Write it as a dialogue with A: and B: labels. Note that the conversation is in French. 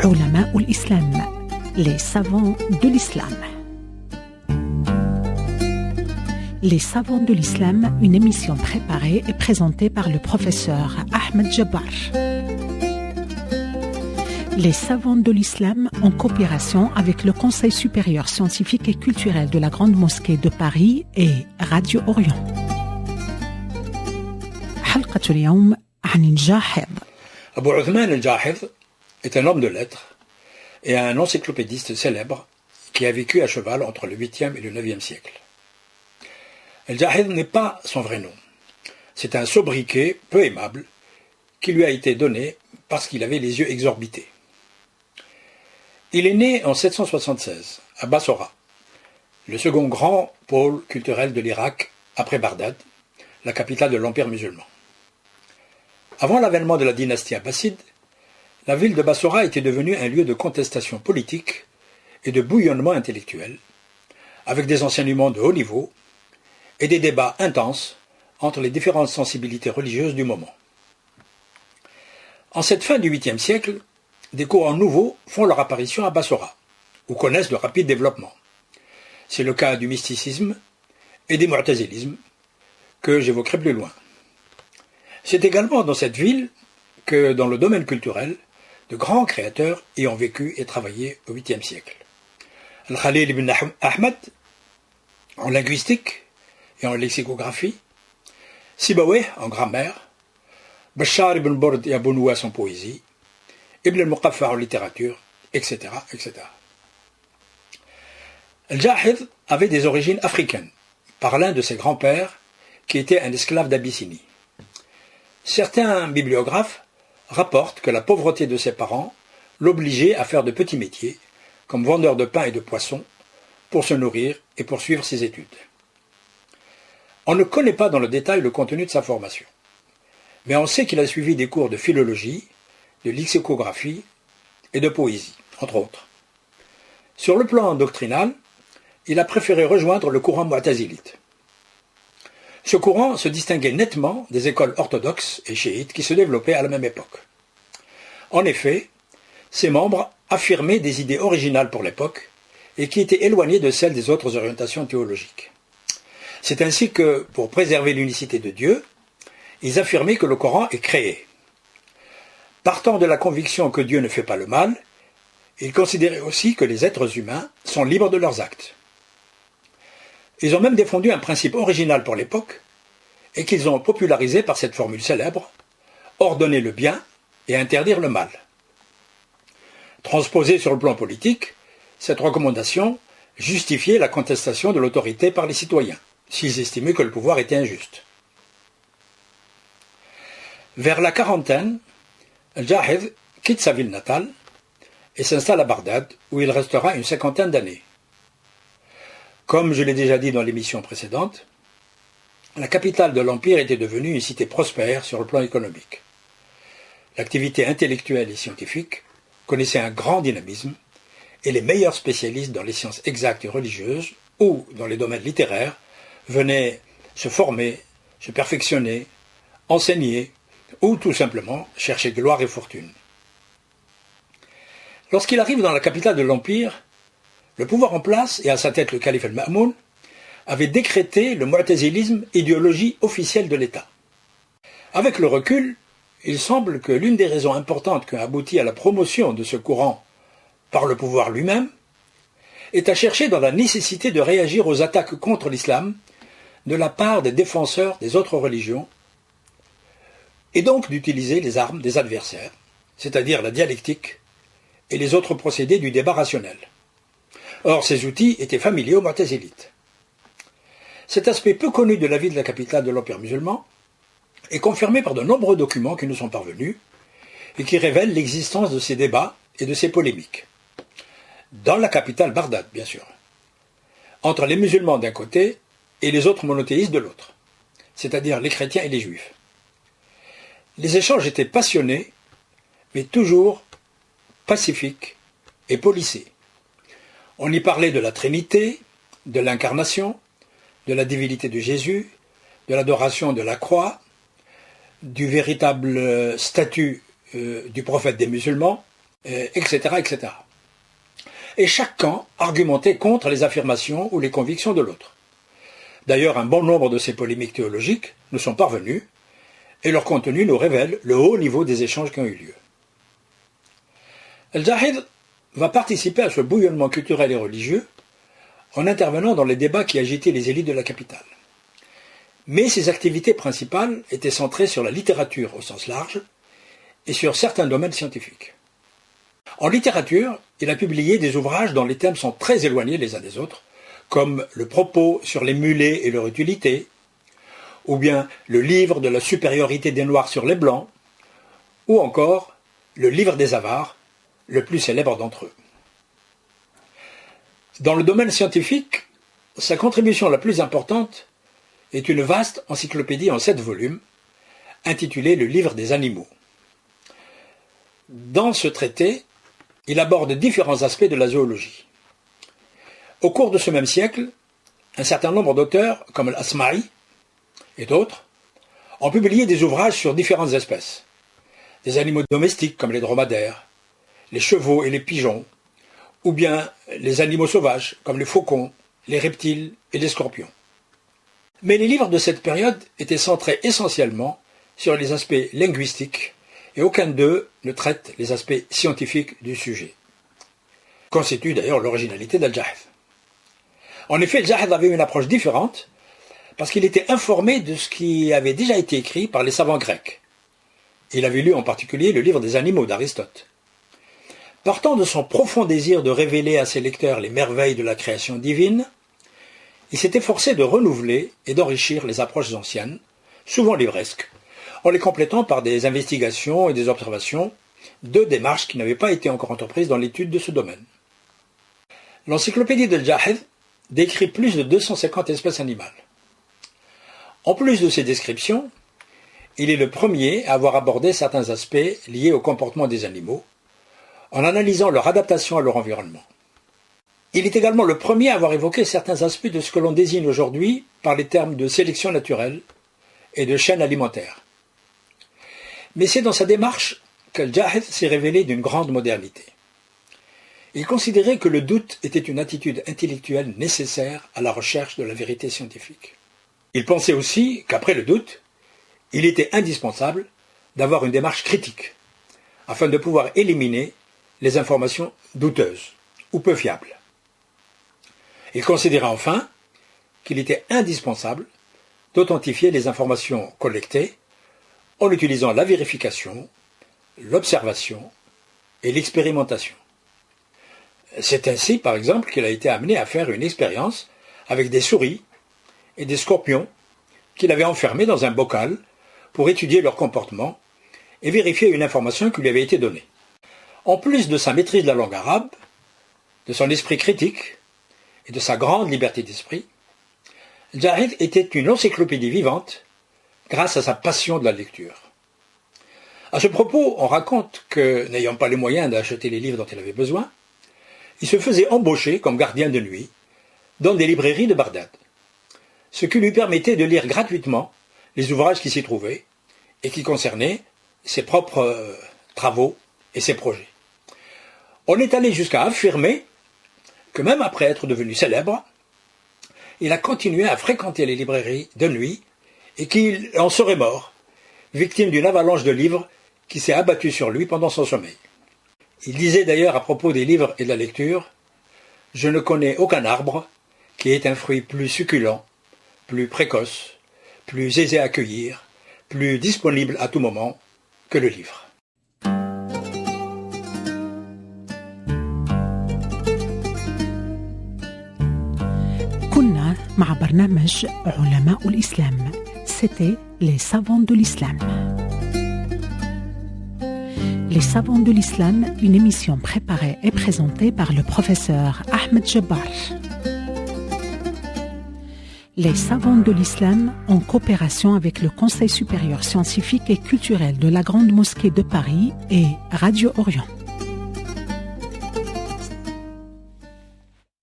A: علماء الإسلام, les savants de l'islam. Les savants de l'islam, une émission préparée et présentée par le professeur Ahmed Jabbar. Les savants de l'islam en coopération avec le Conseil supérieur scientifique et culturel de la Grande Mosquée de Paris et Radio Orient. حلقة اليوم عن الجاحظ.
B: Abu Uthman al-Jahidh est un homme de lettres et un encyclopédiste célèbre qui a vécu à cheval entre le 8e et le 9e siècle. Al-Jahidh n'est pas son vrai nom. C'est un sobriquet peu aimable qui lui a été donné parce qu'il avait les yeux exorbités. Il est né en 776 à Bassora, le second grand pôle culturel de l'Irak après Bagdad, la capitale de l'Empire musulman. Avant l'avènement de la dynastie abbasside, la ville de Bassora était devenue un lieu de contestation politique et de bouillonnement intellectuel, avec des enseignements de haut niveau et des débats intenses entre les différentes sensibilités religieuses du moment. En cette fin du 8e siècle, des courants nouveaux font leur apparition à Bassora, ou connaissent de rapides développements. C'est le cas du mysticisme et des mu'tazilismes, que j'évoquerai plus loin. C'est également dans cette ville que, dans le domaine culturel, de grands créateurs y ont vécu et travaillé au 8e siècle. Al-Khalil ibn Ahmad, en linguistique et en lexicographie, Sibawayh en grammaire, Bashar ibn Burd et Abu Nuwas en poésie, Ibn al-Muqaffa en littérature, etc., etc. Al-Jahidh avait des origines africaines, par l'un de ses grands-pères, qui était un esclave d'Abyssinie. Certains bibliographes rapportent que la pauvreté de ses parents l'obligeait à faire de petits métiers, comme vendeur de pain et de poissons, pour se nourrir et poursuivre ses études. On ne connaît pas dans le détail le contenu de sa formation, mais on sait qu'il a suivi des cours de philologie, de lexicographie et de poésie, entre autres. Sur le plan doctrinal, il a préféré rejoindre le courant mu'tazilite. Ce courant se distinguait nettement des écoles orthodoxes et chiites qui se développaient à la même époque. En effet, ses membres affirmaient des idées originales pour l'époque et qui étaient éloignées de celles des autres orientations théologiques. C'est ainsi que, pour préserver l'unicité de Dieu, ils affirmaient que le Coran est créé. Partant de la conviction que Dieu ne fait pas le mal, ils considéraient aussi que les êtres humains sont libres de leurs actes. Ils ont même défendu un principe original pour l'époque et qu'ils ont popularisé par cette formule célèbre « ordonner le bien et interdire le mal ». Transposée sur le plan politique, cette recommandation justifiait la contestation de l'autorité par les citoyens, s'ils estimaient que le pouvoir était injuste. Vers la quarantaine, Al-Jahidh quitte sa ville natale et s'installe à Bagdad, où il restera une 50aine d'années. Comme je l'ai déjà dit dans l'émission précédente, la capitale de l'Empire était devenue une cité prospère sur le plan économique. L'activité intellectuelle et scientifique connaissait un grand dynamisme et les meilleurs spécialistes dans les sciences exactes et religieuses ou dans les domaines littéraires venaient se former, se perfectionner, enseigner ou tout simplement chercher gloire et fortune. Lorsqu'il arrive dans la capitale de l'Empire, le pouvoir en place, et à sa tête le calife al-Ma'moun, avait décrété le mu'tazilisme idéologie officielle de l'État. Avec le recul, il semble que l'une des raisons importantes qui ont abouti à la promotion de ce courant par le pouvoir lui-même est à chercher dans la nécessité de réagir aux attaques contre l'islam de la part des défenseurs des autres religions et donc d'utiliser les armes des adversaires, c'est-à-dire la dialectique et les autres procédés du débat rationnel. Or, ces outils étaient familiers aux mu'tazilites. Cet aspect peu connu de la vie de la capitale de l'Empire musulman est confirmé par de nombreux documents qui nous sont parvenus et qui révèlent l'existence de ces débats et de ces polémiques. Dans la capitale Bagdad, bien sûr, entre les musulmans d'un côté et les autres monothéistes de l'autre, c'est-à-dire les chrétiens et les juifs. Les échanges étaient passionnés, mais toujours pacifiques et policés. On y parlait de la Trinité, de l'incarnation, de la divinité de Jésus, de l'adoration de la croix, du véritable statut du prophète des musulmans, etc., etc. Et chaque camp argumentait contre les affirmations ou les convictions de l'autre. D'ailleurs, un bon nombre de ces polémiques théologiques nous sont parvenues, et leur contenu nous révèle le haut niveau des échanges qui ont eu lieu. Al-Jahid va participer à ce bouillonnement culturel et religieux en intervenant dans les débats qui agitaient les élites de la capitale. Mais ses activités principales étaient centrées sur la littérature au sens large et sur certains domaines scientifiques. En littérature, il a publié des ouvrages dont les thèmes sont très éloignés les uns des autres, comme le propos sur les mulets et leur utilité, ou bien le livre de la supériorité des Noirs sur les Blancs, ou encore le livre des avares, le plus célèbre d'entre eux. Dans le domaine scientifique, sa contribution la plus importante est une vaste encyclopédie en 7 volumes, intitulée Le livre des animaux. Dans ce traité, il aborde différents aspects de la zoologie. Au cours de ce même siècle, un certain nombre d'auteurs, comme Al-Asma'i et d'autres, ont publié des ouvrages sur différentes espèces. Des animaux domestiques comme les dromadaires, les chevaux et les pigeons, ou bien les animaux sauvages comme les faucons, les reptiles et les scorpions. Mais les livres de cette période étaient centrés essentiellement sur les aspects linguistiques et aucun d'eux ne traite les aspects scientifiques du sujet. Constitue d'ailleurs l'originalité d'Al-Jahid. En effet, Al-Jahid avait une approche différente parce qu'il était informé de ce qui avait déjà été écrit par les savants grecs. Il avait lu en particulier le livre des animaux d'Aristote. Partant de son profond désir de révéler à ses lecteurs les merveilles de la création divine, il s'est efforcé de renouveler et d'enrichir les approches anciennes, souvent livresques, en les complétant par des investigations et des observations, 2 démarches qui n'avaient pas été encore entreprises dans l'étude de ce domaine. L'encyclopédie d'Al-Jahid décrit plus de 250 espèces animales. En plus de ces descriptions, il est le premier à avoir abordé certains aspects liés au comportement des animaux, en analysant leur adaptation à leur environnement. Il est également le premier à avoir évoqué certains aspects de ce que l'on désigne aujourd'hui par les termes de sélection naturelle et de chaîne alimentaire. Mais c'est dans sa démarche qu'Al-Jahid s'est révélé d'une grande modernité. Il considérait que le doute était une attitude intellectuelle nécessaire à la recherche de la vérité scientifique. Il pensait aussi qu'après le doute, il était indispensable d'avoir une démarche critique, afin de pouvoir éliminer les informations douteuses ou peu fiables. Il considérait enfin qu'il était indispensable d'authentifier les informations collectées en utilisant la vérification, l'observation et l'expérimentation. C'est ainsi, par exemple, qu'il a été amené à faire une expérience avec des souris et des scorpions qu'il avait enfermés dans un bocal pour étudier leur comportement et vérifier une information qui lui avait été donnée. En plus de sa maîtrise de la langue arabe, de son esprit critique et de sa grande liberté d'esprit, Al-Jahid était une encyclopédie vivante grâce à sa passion de la lecture. À ce propos, on raconte que, n'ayant pas les moyens d'acheter les livres dont il avait besoin, il se faisait embaucher comme gardien de nuit dans des librairies de Bagdad, ce qui lui permettait de lire gratuitement les ouvrages qui s'y trouvaient et qui concernaient ses propres travaux et ses projets. On est allé jusqu'à affirmer que même après être devenu célèbre, il a continué à fréquenter les librairies de nuit et qu'il en serait mort, victime d'une avalanche de livres qui s'est abattue sur lui pendant son sommeil. Il disait d'ailleurs à propos des livres et de la lecture « Je ne connais aucun arbre qui ait un fruit plus succulent, plus précoce, plus aisé à cueillir, plus disponible à tout moment que le livre. »
A: كنا مع برنامج علماء الإسلام. C'était les savants de l'islam. Les savants de l'islam, une émission préparée et présentée par le professeur Ahmed Jabbar. Les savants de l'islam, en coopération avec le Conseil supérieur scientifique et culturel de la Grande Mosquée de Paris et Radio Orient.